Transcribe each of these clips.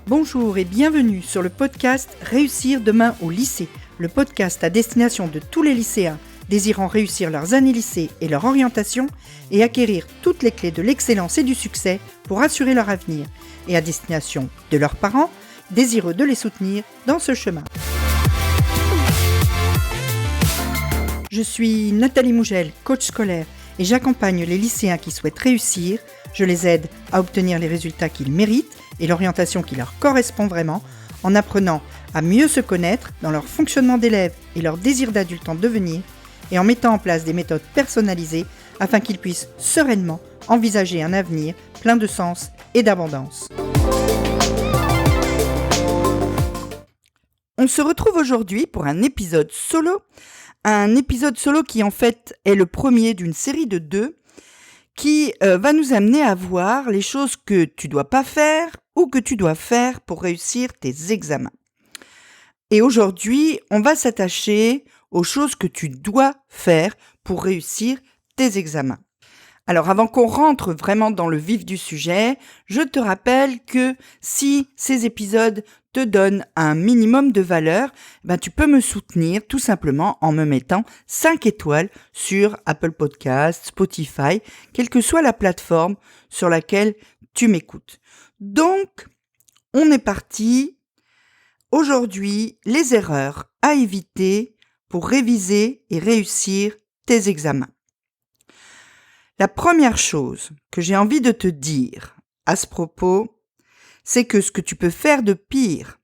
Bonjour et bienvenue sur le podcast Réussir demain au lycée, le podcast à destination de tous les lycéens désirant réussir leurs années lycée et leur orientation et acquérir toutes les clés de l'excellence et du succès pour assurer leur avenir, et à destination de leurs parents désireux de les soutenir dans ce chemin. Je suis Nathalie Mougel, coach scolaire, et j'accompagne les lycéens qui souhaitent réussir. Je les aide à obtenir les résultats qu'ils méritent et l'orientation qui leur correspond vraiment, en apprenant à mieux se connaître dans leur fonctionnement d'élève et leur désir d'adulte en devenir, et en mettant en place des méthodes personnalisées afin qu'ils puissent sereinement envisager un avenir plein de sens et d'abondance. On se retrouve aujourd'hui pour un épisode solo qui en fait est le premier d'une série de 2 qui va nous amener à voir les choses que tu dois pas faire ou que tu dois faire pour réussir tes examens. Et aujourd'hui, on va s'attacher aux choses que tu dois faire pour réussir tes examens. Alors avant qu'on rentre vraiment dans le vif du sujet, je te rappelle que si ces épisodes te donnent un minimum de valeur, tu peux me soutenir tout simplement en me mettant 5 étoiles sur Apple Podcasts, Spotify, quelle que soit la plateforme sur laquelle tu m'écoutes. Donc, on est parti. Aujourd'hui, les erreurs à éviter pour réviser et réussir tes examens. La première chose que j'ai envie de te dire à ce propos, c'est que ce que tu peux faire de pire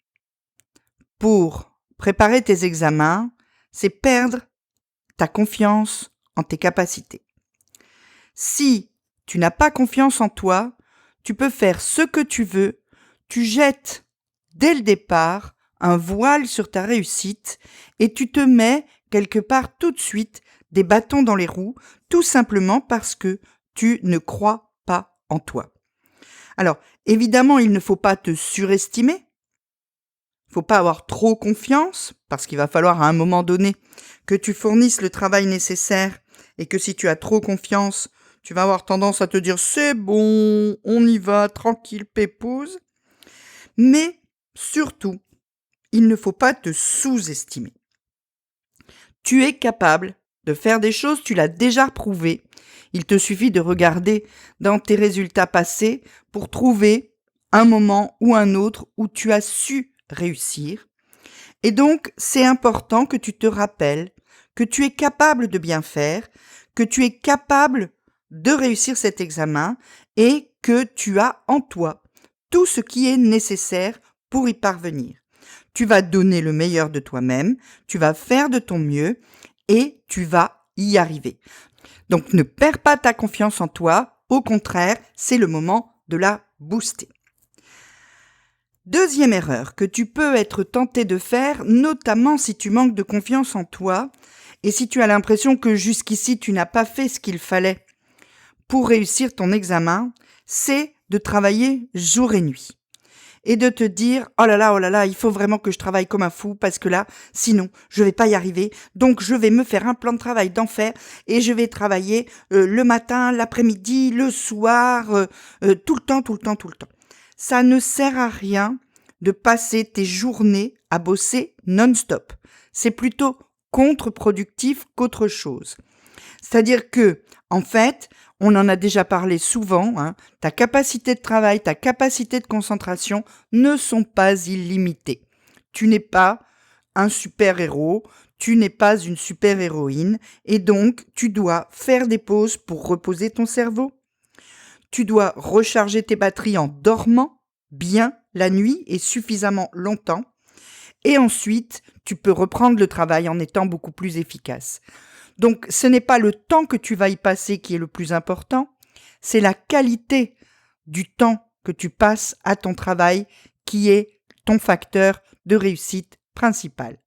pour préparer tes examens, c'est perdre ta confiance en tes capacités. Si tu n'as pas confiance en toi, tu peux faire ce que tu veux, tu jettes dès le départ un voile sur ta réussite et tu te mets quelque part tout de suite des bâtons dans les roues, tout simplement parce que tu ne crois pas en toi. Alors, évidemment, il ne faut pas te surestimer, il ne faut pas avoir trop confiance, parce qu'il va falloir à un moment donné que tu fournisses le travail nécessaire, et que si tu as trop confiance, tu vas avoir tendance à te dire « c'est bon, on y va, tranquille, pépouze ». Mais surtout, il ne faut pas te sous-estimer. Tu es capable de faire des choses, tu l'as déjà prouvé. Il te suffit de regarder dans tes résultats passés pour trouver un moment ou un autre où tu as su réussir. Et donc, c'est important que tu te rappelles que tu es capable de bien faire, que tu es capable de réussir cet examen et que tu as en toi tout ce qui est nécessaire pour y parvenir. Tu vas donner le meilleur de toi-même, tu vas faire de ton mieux et tu vas y arriver. Donc ne perds pas ta confiance en toi, au contraire, c'est le moment de la booster. Deuxième erreur que tu peux être tenté de faire, notamment si tu manques de confiance en toi et si tu as l'impression que jusqu'ici tu n'as pas fait ce qu'il fallait pour réussir ton examen, c'est de travailler jour et nuit. Et de te dire « oh là là, il faut vraiment que je travaille comme un fou parce que là, sinon, je vais pas y arriver. Donc, je vais me faire un plan de travail d'enfer et je vais travailler le matin, l'après-midi, le soir, tout le temps. » Ça ne sert à rien de passer tes journées à bosser non-stop. C'est plutôt contre-productif qu'autre chose. C'est-à-dire que, en fait, on en a déjà parlé souvent, ta capacité de travail, ta capacité de concentration ne sont pas illimitées. Tu n'es pas un super-héros, tu n'es pas une super-héroïne, et donc tu dois faire des pauses pour reposer ton cerveau. Tu dois recharger tes batteries en dormant bien la nuit et suffisamment longtemps. Et ensuite, tu peux reprendre le travail en étant beaucoup plus efficace. Donc, ce n'est pas le temps que tu vas y passer qui est le plus important, c'est la qualité du temps que tu passes à ton travail qui est ton facteur de réussite principal.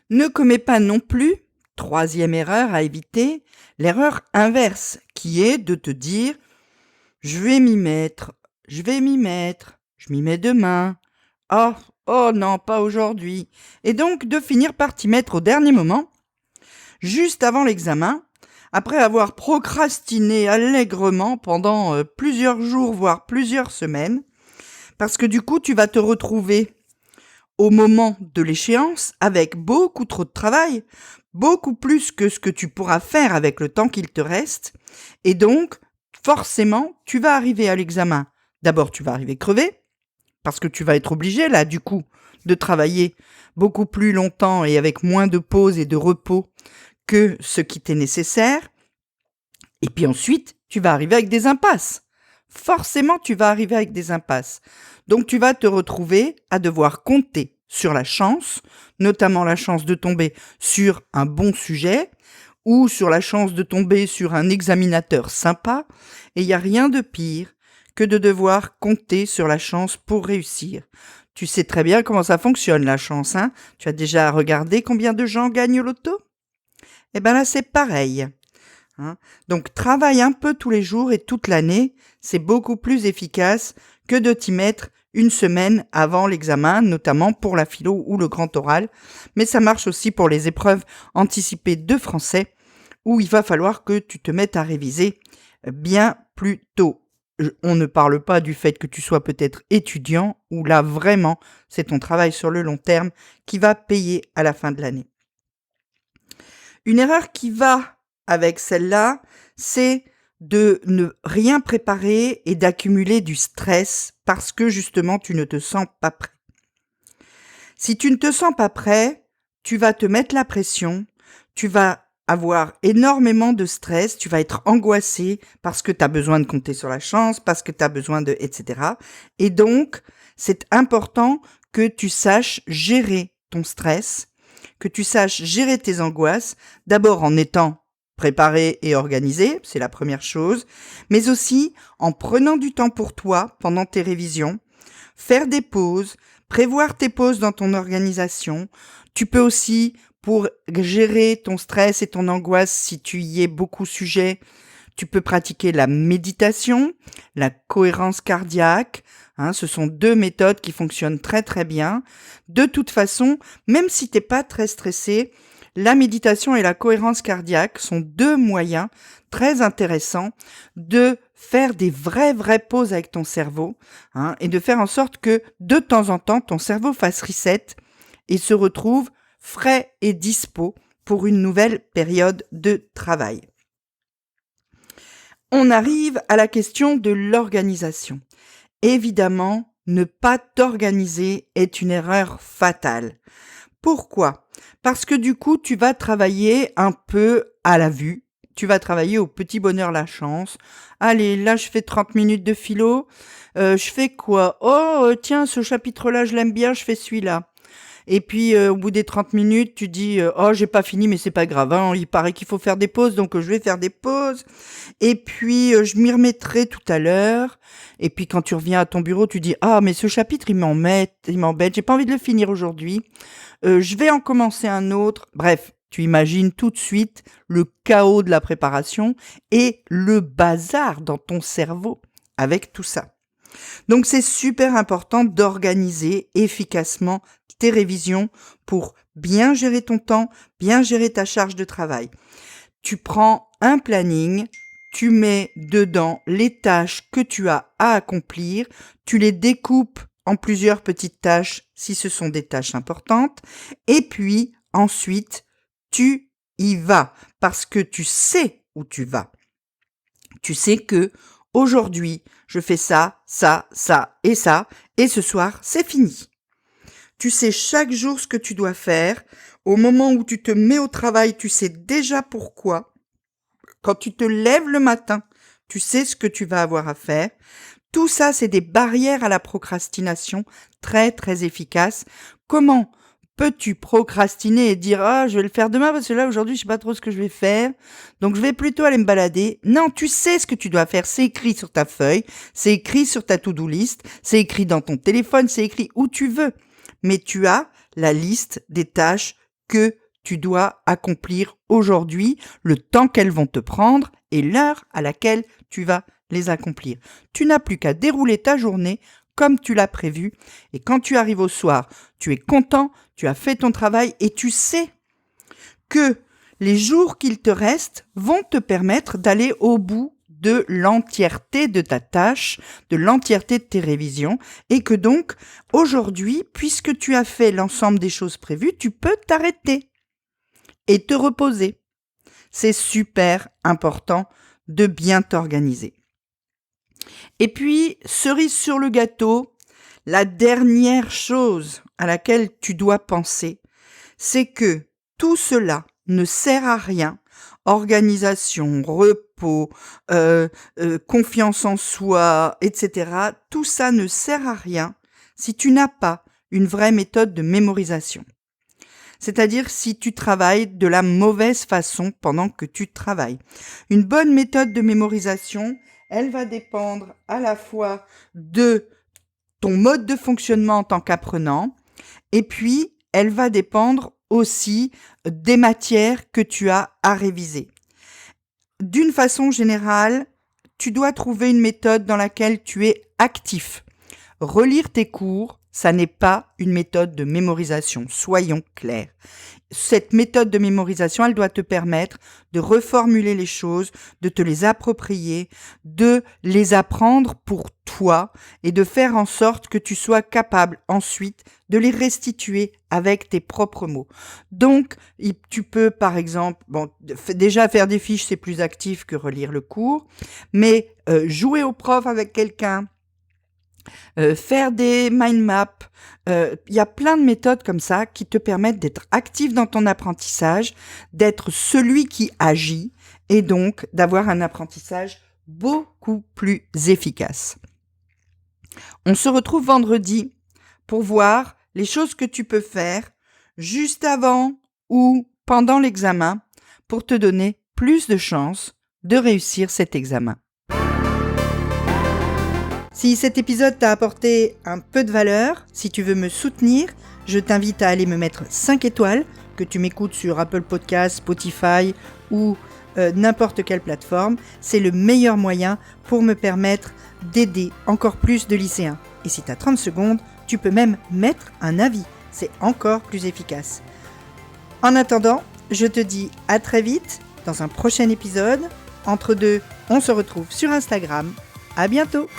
Ne commets pas non plus, troisième erreur à éviter, l'erreur inverse qui est de te dire « je vais m'y mettre, je m'y mets demain, oh non, pas aujourd'hui » et donc de finir par t'y mettre au dernier moment, juste avant l'examen, après avoir procrastiné allègrement pendant plusieurs jours, voire plusieurs semaines, Parce que du coup, tu vas te retrouver au moment de l'échéance avec beaucoup trop de travail, beaucoup plus que ce que tu pourras faire avec le temps qu'il te reste. Et donc, forcément, tu vas arriver à l'examen. D'abord, tu vas arriver crevé, parce que tu vas être obligé, là, du coup, de travailler beaucoup plus longtemps et avec moins de pause et de repos que ce qui t'est nécessaire. Et puis ensuite, tu vas arriver avec des impasses. Forcément, tu vas arriver avec des impasses. Donc, tu vas te retrouver à devoir compter sur la chance, notamment la chance de tomber sur un bon sujet ou sur la chance de tomber sur un examinateur sympa. Et il n'y a rien de pire que de devoir compter sur la chance pour réussir. Tu sais très bien comment ça fonctionne, la chance, hein? Tu as déjà regardé combien de gens gagnent au loto? Eh bien là, c'est pareil. Hein. Donc, travaille un peu tous les jours et toute l'année, c'est beaucoup plus efficace que de t'y mettre une semaine avant l'examen, notamment pour la philo ou le grand oral. Mais ça marche aussi pour les épreuves anticipées de français, où il va falloir que tu te mettes à réviser bien plus tôt. On ne parle pas du fait que tu sois peut-être étudiant, où là, vraiment, c'est ton travail sur le long terme qui va payer à la fin de l'année. Une erreur qui va avec celle-là, c'est de ne rien préparer et d'accumuler du stress parce que justement tu ne te sens pas prêt. Si tu ne te sens pas prêt, tu vas te mettre la pression, tu vas avoir énormément de stress, tu vas être angoissé parce que tu as besoin de compter sur la chance, parce que tu as besoin de etc. Et donc, c'est important que tu saches gérer ton stress, que tu saches gérer tes angoisses, d'abord en étant préparé et organisé, c'est la première chose, mais aussi en prenant du temps pour toi pendant tes révisions, faire des pauses, prévoir tes pauses dans ton organisation. Tu peux aussi, pour gérer ton stress et ton angoisse, si tu y es beaucoup sujet, tu peux pratiquer la méditation, la cohérence cardiaque. Ce sont 2 méthodes qui fonctionnent très très bien. De toute façon, même si tu n'es pas très stressé, la méditation et la cohérence cardiaque sont 2 moyens très intéressants de faire des vraies pauses avec ton cerveau et de faire en sorte que de temps en temps, ton cerveau fasse reset et se retrouve frais et dispo pour une nouvelle période de travail. On arrive à la question de l'organisation. Évidemment, ne pas t'organiser est une erreur fatale. Pourquoi ? Parce que du coup, tu vas travailler un peu à la vue. Tu vas travailler au petit bonheur la chance. Allez, là, je fais 30 minutes de philo. Je fais quoi ? Oh, tiens, ce chapitre-là, je l'aime bien, je fais celui-là. Et puis, au bout des 30 minutes, tu dis « Oh, j'ai pas fini, mais c'est pas grave, hein, il paraît qu'il faut faire des pauses, donc je vais faire des pauses. Et puis, je m'y remettrai tout à l'heure. » Et puis, quand tu reviens à ton bureau, tu dis « Ah, mais ce chapitre, il m'embête, j'ai pas envie de le finir aujourd'hui. Je vais en commencer un autre. » Bref, tu imagines tout de suite le chaos de la préparation et le bazar dans ton cerveau avec tout ça. Donc, c'est super important d'organiser efficacement tes révisions pour bien gérer ton temps, bien gérer ta charge de travail. Tu prends un planning, tu mets dedans les tâches que tu as à accomplir, tu les découpes en plusieurs petites tâches si ce sont des tâches importantes, et puis ensuite, tu y vas parce que tu sais où tu vas. Tu sais que aujourd'hui, je fais ça, ça, ça et ça, et ce soir, c'est fini. Tu sais chaque jour ce que tu dois faire. Au moment où tu te mets au travail, tu sais déjà pourquoi. Quand tu te lèves le matin, tu sais ce que tu vas avoir à faire. Tout ça, c'est des barrières à la procrastination très, très efficaces. Comment peux-tu procrastiner et dire « Ah, je vais le faire demain parce que là, aujourd'hui, je sais pas trop ce que je vais faire. Donc, je vais plutôt aller me balader. » Non, tu sais ce que tu dois faire. C'est écrit sur ta feuille, c'est écrit sur ta to-do list, c'est écrit dans ton téléphone, c'est écrit où tu veux. Mais tu as la liste des tâches que tu dois accomplir aujourd'hui, le temps qu'elles vont te prendre et l'heure à laquelle tu vas les accomplir. Tu n'as plus qu'à dérouler ta journée comme tu l'as prévu. Et quand tu arrives au soir, tu es content, tu as fait ton travail et tu sais que les jours qu'il te reste vont te permettre d'aller au bout de l'entièreté de ta tâche, de l'entièreté de tes révisions, et que donc, aujourd'hui, puisque tu as fait l'ensemble des choses prévues, tu peux t'arrêter et te reposer. C'est super important de bien t'organiser. Et puis, cerise sur le gâteau, la dernière chose à laquelle tu dois penser, c'est que tout cela ne sert à rien. Organisation, repos, confiance en soi, etc. Tout ça ne sert à rien si tu n'as pas une vraie méthode de mémorisation. C'est-à-dire si tu travailles de la mauvaise façon pendant que tu travailles. Une bonne méthode de mémorisation, elle va dépendre à la fois de ton mode de fonctionnement en tant qu'apprenant, et puis elle va dépendre aussi des matières que tu as à réviser. D'une façon générale, tu dois trouver une méthode dans laquelle tu es actif. Relire tes cours, ça n'est pas une méthode de mémorisation, soyons clairs. Cette méthode de mémorisation, elle doit te permettre de reformuler les choses, de te les approprier, de les apprendre pour toi et de faire en sorte que tu sois capable ensuite de les restituer avec tes propres mots. Donc, tu peux par exemple, déjà faire des fiches, c'est plus actif que relire le cours, mais jouer au prof avec quelqu'un, faire des mind maps, il y a plein de méthodes comme ça qui te permettent d'être actif dans ton apprentissage, d'être celui qui agit et donc d'avoir un apprentissage beaucoup plus efficace. On se retrouve vendredi pour voir les choses que tu peux faire juste avant ou pendant l'examen pour te donner plus de chances de réussir cet examen. Si cet épisode t'a apporté un peu de valeur, si tu veux me soutenir, je t'invite à aller me mettre 5 étoiles, que tu m'écoutes sur Apple Podcasts, Spotify ou n'importe quelle plateforme. C'est le meilleur moyen pour me permettre d'aider encore plus de lycéens. Et si tu as 30 secondes, tu peux même mettre un avis. C'est encore plus efficace. En attendant, je te dis à très vite dans un prochain épisode. Entre deux, on se retrouve sur Instagram. À bientôt!